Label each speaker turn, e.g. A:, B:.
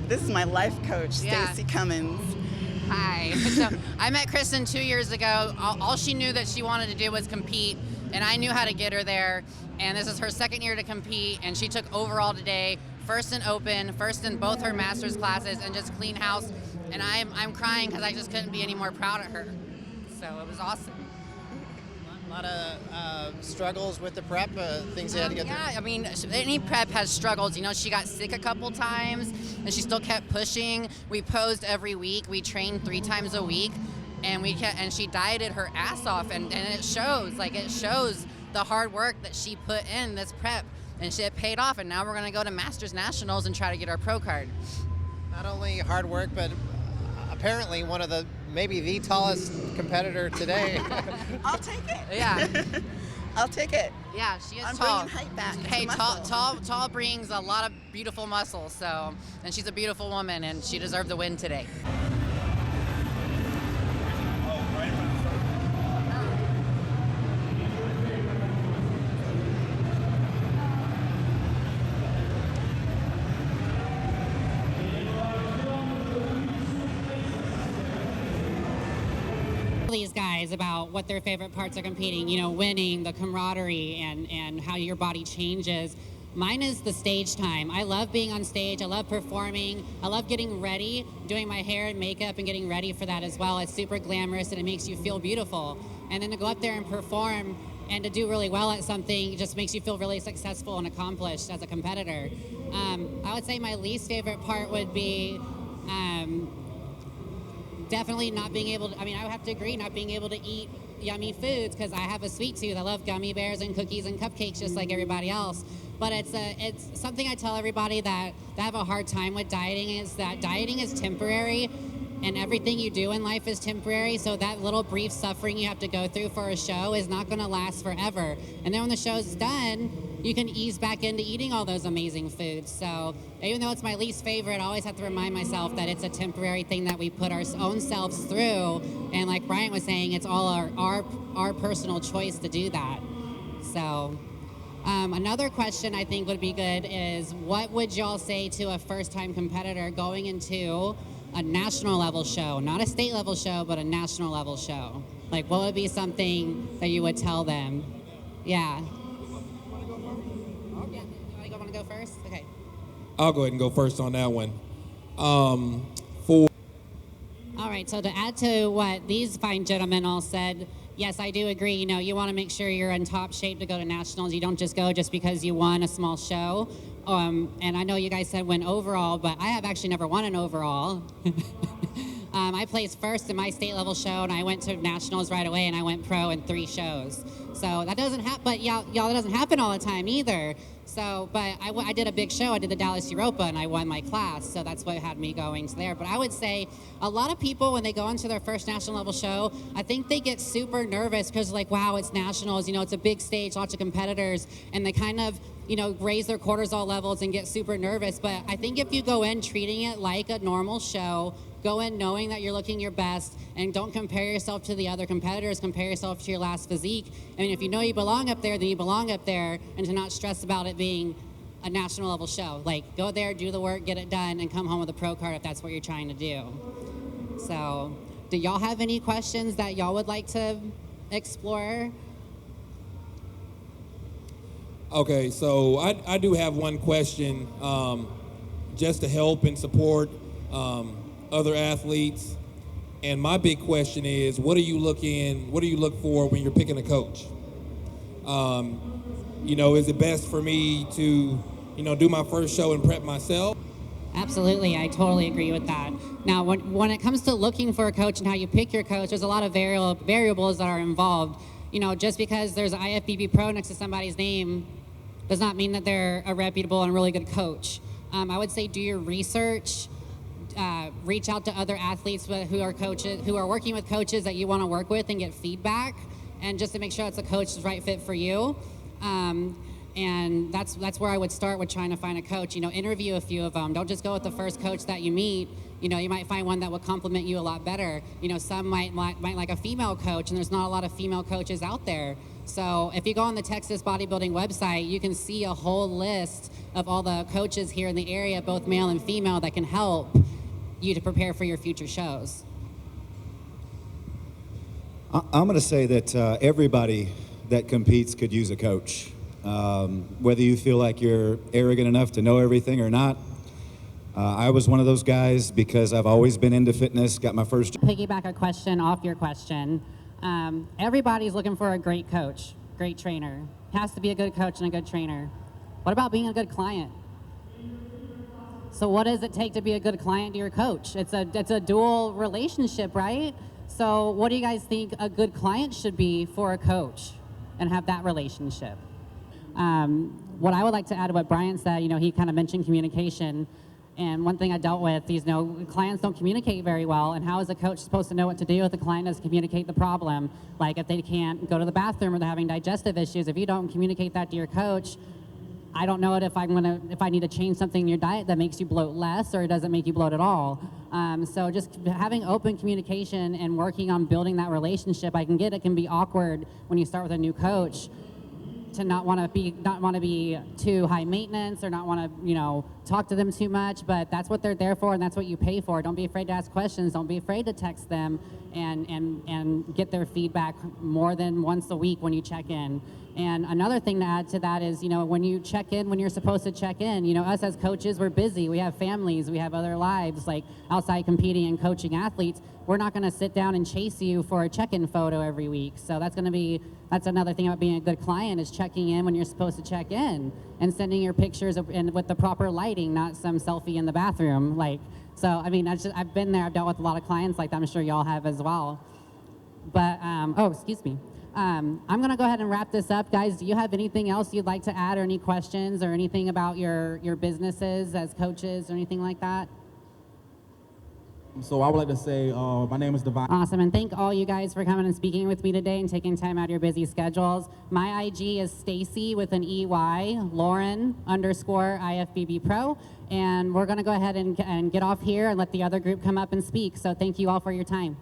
A: This is my life coach,
B: Yeah.
A: Stacey Cummings.
B: Hi. So I met Kristen 2 years ago. All she knew that she wanted to do was compete, and I knew how to get her there. And this is her second year to compete, and she took overall today, first in open, first in both her master's classes, and just clean house. And I'm crying because I just couldn't be any more proud of her. So it was awesome.
C: A lot of struggles with the prep, things they had to get
B: Yeah, I mean, any prep has struggles. You know, she got sick a couple times, and she still kept pushing. We posed every week. We trained 3 times a week, and she dieted her ass off, and it shows. Like, it shows the hard work that she put in this prep, and it paid off. And now we're gonna go to Masters Nationals and try to get our pro card.
C: Not only hard work, but apparently one of maybe the tallest competitor today.
A: I'll take it.
B: Yeah.
A: I'll take it.
B: Yeah, she is
A: I'm
B: tall.
A: bringing height back.
B: Hey,
A: to
B: tall brings a lot of beautiful muscles. So, and she's a beautiful woman, and she deserved the win today.
D: These guys about what their favorite parts of competing, you know, winning, the camaraderie, and how your body changes. Mine is the stage time. I love being on stage. I love performing. I love getting ready, doing my hair and makeup and getting ready for that as well. It's super glamorous and it makes you feel beautiful. And then to go up there and perform and to do really well at something just makes you feel really successful and accomplished as a competitor. I would say my least favorite part would be definitely not being able to, I would have to agree, not being able to eat yummy foods because I have a sweet tooth. I love gummy bears and cookies and cupcakes just like everybody else. But it's something I tell everybody that have a hard time with dieting is that dieting is temporary and everything you do in life is temporary. So that little brief suffering you have to go through for a show is not going to last forever. And then when the show's done, you can ease back into eating all those amazing foods. So even though it's my least favorite, I always have to remind myself that it's a temporary thing that we put our own selves through. And like Brian was saying, it's all our personal choice to do that. So another question I think would be good is what would y'all say to a first-time competitor going into a national level show, not a state level show, but a national level show? Like, what would be something that you would tell them? Yeah. Want to go first? Okay.
E: I'll go ahead and go first on that one.
D: All right, so to add to what these fine gentlemen all said, yes, I do agree. You know, you want to make sure you're in top shape to go to nationals. You don't just go just because you won a small show. And I know you guys said win overall, but I have actually never won an overall. I placed first in my state level show, and I went to nationals right away, and I went pro in 3 shows. So that doesn't happen, but y'all, that doesn't happen all the time either. So, but I did a big show. I did the Dallas Europa, and I won my class. So that's what had me going to there. But I would say a lot of people, when they go into their first national level show, I think they get super nervous because like, wow, it's nationals. You know, it's a big stage, lots of competitors, and they kind of, you know, raise their cortisol levels and get super nervous. But I think if you go in treating it like a normal show, go in knowing that you're looking your best, and don't compare yourself to the other competitors. Compare yourself to your last physique. I mean, if you know you belong up there, then you belong up there, and to not stress about it being a national level show. Like, go there, do the work, get it done, and come home with a pro card if that's what you're trying to do. So, do y'all have any questions that y'all would like to explore?
E: Okay, so I do have one question, just to help and support other athletes. And my big question is, what do you look for when you're picking a coach? You know, is it best for me to, you know, do my first show and prep myself?
D: Absolutely, I totally agree with that. Now, when it comes to looking for a coach and how you pick your coach, there's a lot of variables that are involved. You know, just because there's an IFBB Pro next to somebody's name does not mean that they're a reputable and really good coach. I would say do your research. Reach out to other athletes who are working with coaches that you want to work with and get feedback, and just to make sure it's a coach that's right fit for you. And that's where I would start with trying to find a coach. You know, interview a few of them. Don't just go with the first coach that you meet. You know, you might find one that will complement you a lot better. You know, some might like a female coach, and there's not a lot of female coaches out there. So if you go on the Texas Bodybuilding website, you can see a whole list of all the coaches here in the area, both male and female, that can help you to prepare for your future shows?
F: I'm going to say that everybody that competes could use a coach. Whether you feel like you're arrogant enough to know everything or not. I was one of those guys because I've always been into fitness, got my first...
D: Piggyback a question off your question. Everybody's looking for a great coach, great trainer. Has to be a good coach and a good trainer. What about being a good client? So what does it take to be a good client to your coach? It's a dual relationship, right? So what do you guys think a good client should be for a coach and have that relationship? What I would like to add to what Brian said, he kind of mentioned communication. And one thing I dealt with is, clients don't communicate very well. And how is a coach supposed to know what to do if the client doesn't communicate the problem? Like if they can't go to the bathroom or they're having digestive issues, if you don't communicate that to your coach, I don't know if I need to change something in your diet that makes you bloat less or it doesn't make you bloat at all. So just having open communication and working on building that relationship. I can get it can be awkward when you start with a new coach, to not want to be too high maintenance or not want to talk to them too much, but that's what they're there for and that's what you pay for. Don't be afraid to ask questions. Don't be afraid to text them and get their feedback more than once a week when you check in. And another thing to add to that is, when you check in, when you're supposed to check in, us as coaches, we're busy. We have families, we have other lives, like outside competing and coaching athletes. We're not going to sit down and chase you for a check-in photo every week. So that's another thing about being a good client, is checking in when you're supposed to check in and sending your pictures and with the proper lighting, not some selfie in the bathroom. I've been there. I've dealt with a lot of clients like that. I'm sure y'all have as well. But, excuse me. I'm going to go ahead and wrap this up. Guys, do you have anything else you'd like to add or any questions or anything about your businesses as coaches or anything like that?
G: So I would like to say my name is Divine.
D: Awesome, and thank all you guys for coming and speaking with me today and taking time out of your busy schedules. My IG is Stacey with an EY, Lauren _IFBB Pro, and we're going to go ahead and get off here and let the other group come up and speak. So thank you all for your time.